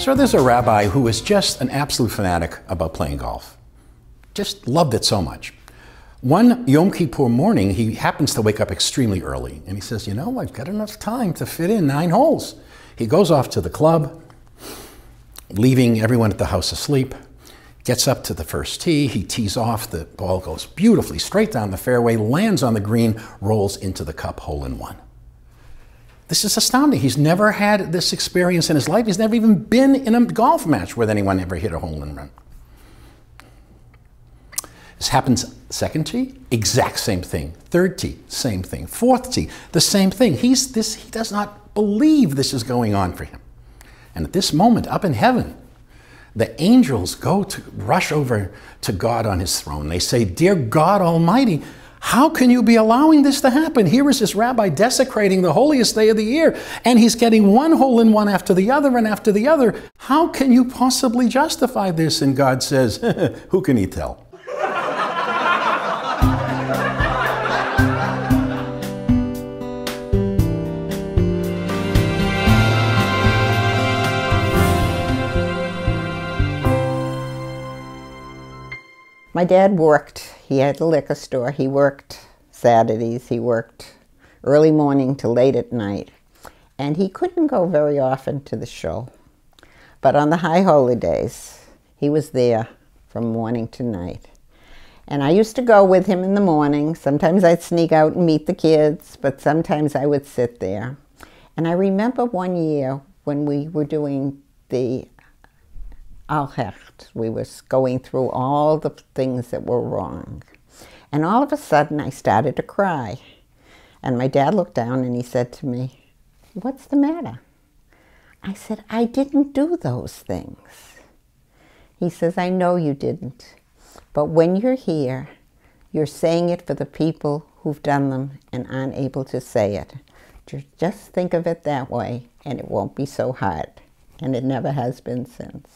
So there's a rabbi who was just an absolute fanatic about playing golf. Just loved it so much. One Yom Kippur morning, he happens to wake up extremely early. And he says, you know, I've got enough time to fit in 9 holes. He goes off to the club, leaving everyone at the house asleep. Gets up to the first tee, he tees off, the ball goes beautifully straight down the fairway, lands on the green, rolls into the cup, hole in one. This is astounding. He's never had this experience in his life. He's never even been in a golf match where anyone ever hit a hole in one. This happens second tee, exact same thing. Third tee, same thing. Fourth tee, the same thing. He does not believe this is going on for him. And at this moment, up in heaven, the angels go to rush over to God on his throne. They say, dear God Almighty, how can you be allowing this to happen? Here is this rabbi desecrating the holiest day of the year, and he's getting one hole in one after the other and after the other. How can you possibly justify this? And God says, who can he tell? My dad worked. He had a liquor store. He worked Saturdays. He worked early morning to late at night. And he couldn't go very often to the show. But on the high holy days, he was there from morning to night. And I used to go with him in the morning. Sometimes I'd sneak out and meet the kids, but sometimes I would sit there. And I remember one year when we were doing the we were going through all the things that were wrong. And all of a sudden I started to cry. And my dad looked down and he said to me, what's the matter? I said, I didn't do those things. He says, I know you didn't. But when you're here, you're saying it for the people who've done them and aren't able to say it. Just think of it that way and it won't be so hard. And it never has been since.